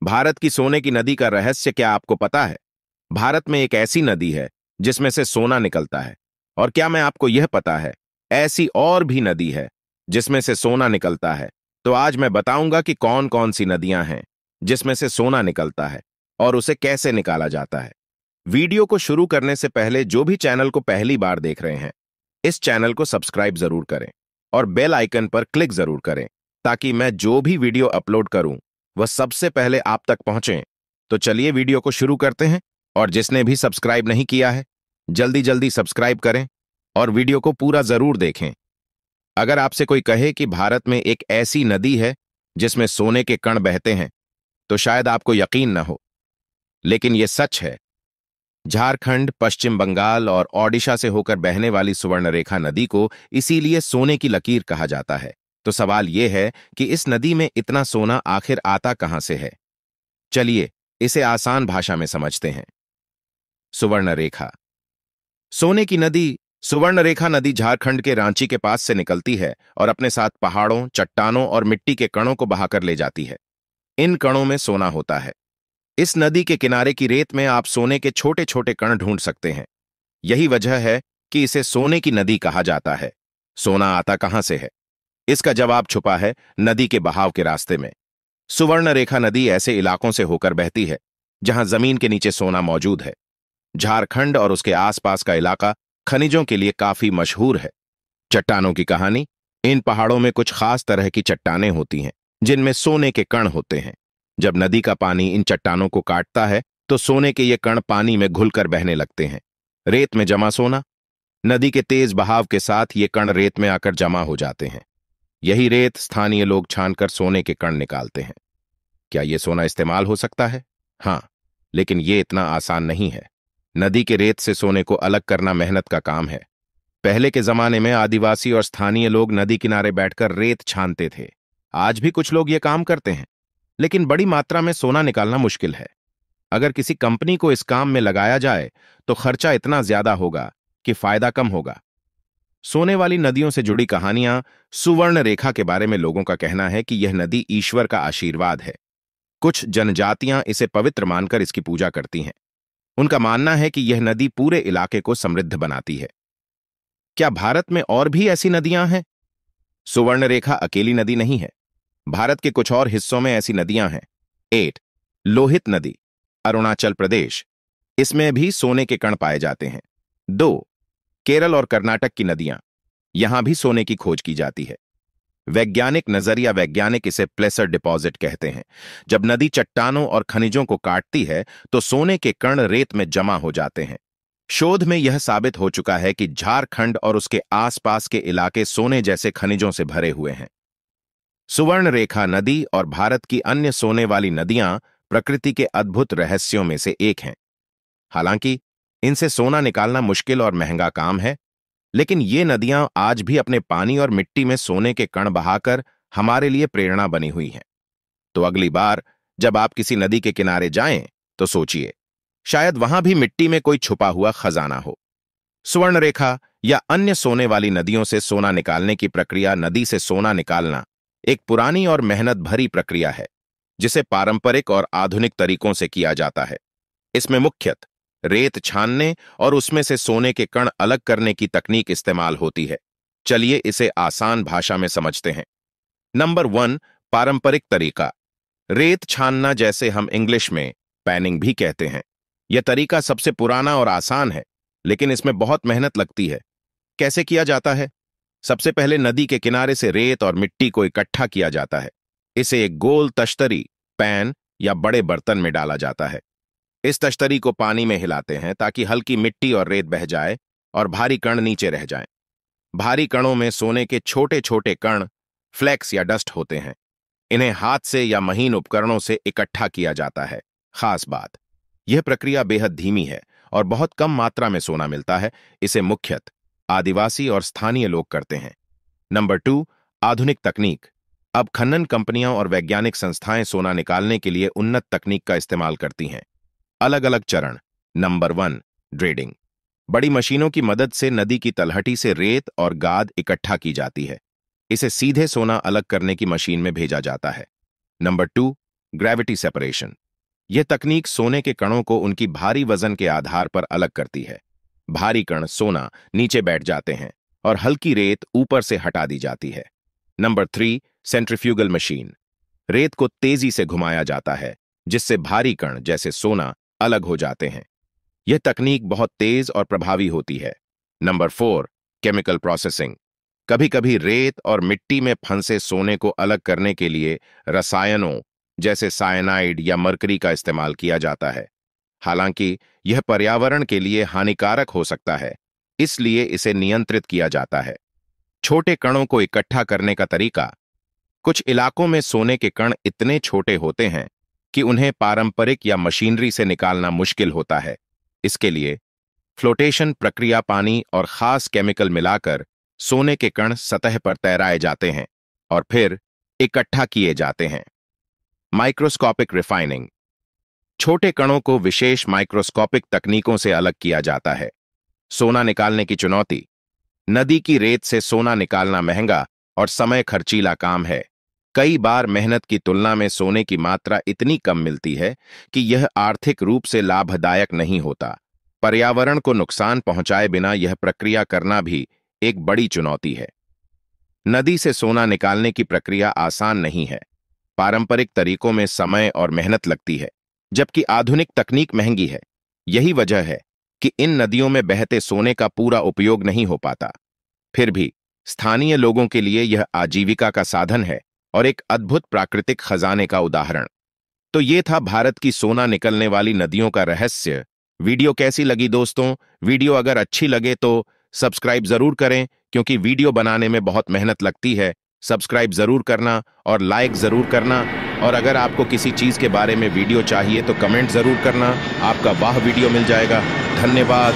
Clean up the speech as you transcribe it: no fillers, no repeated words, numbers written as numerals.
भारत की सोने की नदी का रहस्य क्या आपको पता है? भारत में एक ऐसी नदी है जिसमें से सोना निकलता है। और क्या मैं आपको यह पता है, ऐसी और भी नदी है जिसमें से सोना निकलता है। तो आज मैं बताऊंगा कि कौन कौन सी नदियां हैं जिसमें से सोना निकलता है और उसे कैसे निकाला जाता है। वीडियो को शुरू करने से पहले जो भी चैनल को पहली बार देख रहे हैं, इस चैनल को सब्सक्राइब जरूर करें और बेल आइकन पर क्लिक जरूर करें ताकि मैं जो भी वीडियो अपलोड करूं वह सबसे पहले आप तक पहुंचे। तो चलिए वीडियो को शुरू करते हैं। और जिसने भी सब्सक्राइब नहीं किया है, जल्दी जल्दी सब्सक्राइब करें और वीडियो को पूरा जरूर देखें। अगर आपसे कोई कहे कि भारत में एक ऐसी नदी है जिसमें सोने के कण बहते हैं, तो शायद आपको यकीन न हो, लेकिन यह सच है। झारखंड, पश्चिम बंगाल और ओडिशा से होकर बहने वाली सुवर्णरेखा नदी को इसीलिए सोने की लकीर कहा जाता है। तो सवाल यह है कि इस नदी में इतना सोना आखिर आता कहां से है? चलिए इसे आसान भाषा में समझते हैं। सुवर्णरेखा। सोने की नदी सुवर्णरेखा नदी झारखंड के रांची के पास से निकलती है और अपने साथ पहाड़ों, चट्टानों और मिट्टी के कणों को बहाकर ले जाती है। इन कणों में सोना होता है। इस नदी के किनारे की रेत में आप सोने के छोटे छोटे कण ढूंढ सकते हैं। यही वजह है कि इसे सोने की नदी कहा जाता है। सोना आता कहां से है? इसका जवाब छुपा है नदी के बहाव के रास्ते में। सुवर्णरेखा नदी ऐसे इलाकों से होकर बहती है जहां जमीन के नीचे सोना मौजूद है। झारखंड और उसके आसपास का इलाका खनिजों के लिए काफी मशहूर है। चट्टानों की कहानी। इन पहाड़ों में कुछ खास तरह की चट्टानें होती हैं जिनमें सोने के कण होते हैं। जब नदी का पानी इन चट्टानों को काटता है तो सोने के ये कण पानी में घुलकर बहने लगते हैं। रेत में जमा सोना। नदी के तेज बहाव के साथ ये कण रेत में आकर जमा हो जाते हैं। यही रेत स्थानीय लोग छानकर सोने के कण निकालते हैं। क्या ये सोना इस्तेमाल हो सकता है? हां, लेकिन ये इतना आसान नहीं है। नदी के रेत से सोने को अलग करना मेहनत का काम है। पहले के जमाने में आदिवासी और स्थानीय लोग नदी किनारे बैठकर रेत छानते थे। आज भी कुछ लोग ये काम करते हैं, लेकिन बड़ी मात्रा में सोना निकालना मुश्किल है। अगर किसी कंपनी को इस काम में लगाया जाए तो खर्चा इतना ज्यादा होगा कि फायदा कम होगा। सोने वाली नदियों से जुड़ी कहानियां। सुवर्ण रेखा के बारे में लोगों का कहना है कि यह नदी ईश्वर का आशीर्वाद है। कुछ जनजातियां इसे पवित्र मानकर इसकी पूजा करती हैं। उनका मानना है कि यह नदी पूरे इलाके को समृद्ध बनाती है। क्या भारत में और भी ऐसी नदियां हैं? सुवर्ण रेखा अकेली नदी नहीं है। भारत के कुछ और हिस्सों में ऐसी नदियां हैं। 8. लोहित नदी, अरुणाचल प्रदेश। इसमें भी सोने के कण पाए जाते हैं। 2. केरल और कर्नाटक की नदियां। यहां भी सोने की खोज की जाती है। वैज्ञानिक नजरिया वैज्ञानिक इसे प्लेसर डिपॉजिट कहते हैं। जब नदी चट्टानों और खनिजों को काटती है तो सोने के कण रेत में जमा हो जाते हैं। शोध में यह साबित हो चुका है कि झारखंड और उसके आसपास के इलाके सोने जैसे खनिजों से भरे हुए हैं। सुवर्ण रेखा नदी और भारत की अन्य सोने वाली नदियां प्रकृति के अद्भुत रहस्यों में से एक हैं। हालांकि इनसे सोना निकालना मुश्किल और महंगा काम है, लेकिन ये नदियां आज भी अपने पानी और मिट्टी में सोने के कण बहाकर हमारे लिए प्रेरणा बनी हुई हैं। तो अगली बार जब आप किसी नदी के किनारे जाएं तो सोचिए, शायद वहां भी मिट्टी में कोई छुपा हुआ खजाना हो। सुवर्णरेखा या अन्य सोने वाली नदियों से सोना निकालने की प्रक्रिया। नदी से सोना निकालना एक पुरानी और मेहनत भरी प्रक्रिया है जिसे पारंपरिक और आधुनिक तरीकों से किया जाता है। इसमें मुख्यतः रेत छानने और उसमें से सोने के कण अलग करने की तकनीक इस्तेमाल होती है। चलिए इसे आसान भाषा में समझते हैं। नंबर 1, पारंपरिक तरीका। रेत छानना, जैसे हम इंग्लिश में पैनिंग भी कहते हैं। यह तरीका सबसे पुराना और आसान है, लेकिन इसमें बहुत मेहनत लगती है। कैसे किया जाता है? सबसे पहले नदी के किनारे से रेत और मिट्टी को इकट्ठा किया जाता है। इसे एक गोल तश्तरी, पैन या बड़े बर्तन में डाला जाता है। इस तश्तरी को पानी में हिलाते हैं ताकि हल्की मिट्टी और रेत बह जाए और भारी कण नीचे रह जाएं। भारी कणों में सोने के छोटे छोटे कण, फ्लेक्स या डस्ट होते हैं। इन्हें हाथ से या महीन उपकरणों से इकट्ठा किया जाता है। खास बात, यह प्रक्रिया बेहद धीमी है और बहुत कम मात्रा में सोना मिलता है। इसे मुख्यतः आदिवासी और स्थानीय लोग करते हैं। नंबर 2, आधुनिक तकनीक। अब खनन कंपनियां और वैज्ञानिक संस्थाएं सोना निकालने के लिए उन्नत तकनीक का इस्तेमाल करती हैं। अलग अलग चरण। Number 1, dreading. बड़ी मशीनों की मदद से नदी की तलहटी से रेत और गाद इकट्ठा की जाती है। इसे सीधे सोना अलग करने की मशीन में भेजा जाता है। Number 2, gravity separation. यह तकनीक सोने के कणों को उनकी भारी वजन के आधार पर अलग करती है। भारी कण सोना नीचे बैठ जाते हैं और हल्की रेत ऊपर से हटा दी जाती है। Number 3, centrifugal machine. रेत को तेजी से घुमाया जाता है जिससे भारी कण जैसे सोना अलग हो जाते हैं। यह तकनीक बहुत तेज और प्रभावी होती है। Number 4, chemical processing. कभी कभी रेत और मिट्टी में फंसे सोने को अलग करने के लिए रसायनों जैसे साइनाइड या मरकरी का इस्तेमाल किया जाता है। हालांकि यह पर्यावरण के लिए हानिकारक हो सकता है, इसलिए इसे नियंत्रित किया जाता है। छोटे कणों को इकट्ठा करने का तरीका। कुछ इलाकों में सोने के कण इतने छोटे होते हैं कि उन्हें पारंपरिक या मशीनरी से निकालना मुश्किल होता है। इसके लिए फ्लोटेशन प्रक्रिया, पानी और खास केमिकल मिलाकर सोने के कण सतह पर तैराए जाते हैं और फिर इकट्ठा किए जाते हैं। Microscopic refining. छोटे कणों को विशेष माइक्रोस्कोपिक तकनीकों से अलग किया जाता है। सोना निकालने की चुनौती। नदी की रेत से सोना निकालना महंगा और समय खर्चीला काम है। कई बार मेहनत की तुलना में सोने की मात्रा इतनी कम मिलती है कि यह आर्थिक रूप से लाभदायक नहीं होता। पर्यावरण को नुकसान पहुंचाए बिना यह प्रक्रिया करना भी एक बड़ी चुनौती है। नदी से सोना निकालने की प्रक्रिया आसान नहीं है। पारंपरिक तरीकों में समय और मेहनत लगती है, जबकि आधुनिक तकनीक महंगी है। यही वजह है कि इन नदियों में बहते सोने का पूरा उपयोग नहीं हो पाता। फिर भी स्थानीय लोगों के लिए यह आजीविका का साधन है और एक अद्भुत प्राकृतिक खजाने का उदाहरण। तो ये था भारत की सोना निकलने वाली नदियों का रहस्य। वीडियो कैसी लगी दोस्तों? वीडियो अगर अच्छी लगे तो सब्सक्राइब जरूर करें, क्योंकि वीडियो बनाने में बहुत मेहनत लगती है। सब्सक्राइब जरूर करना और लाइक जरूर करना। और अगर आपको किसी चीज के बारे में वीडियो चाहिए तो कमेंट जरूर करना, आपका वाह वीडियो मिल जाएगा। धन्यवाद।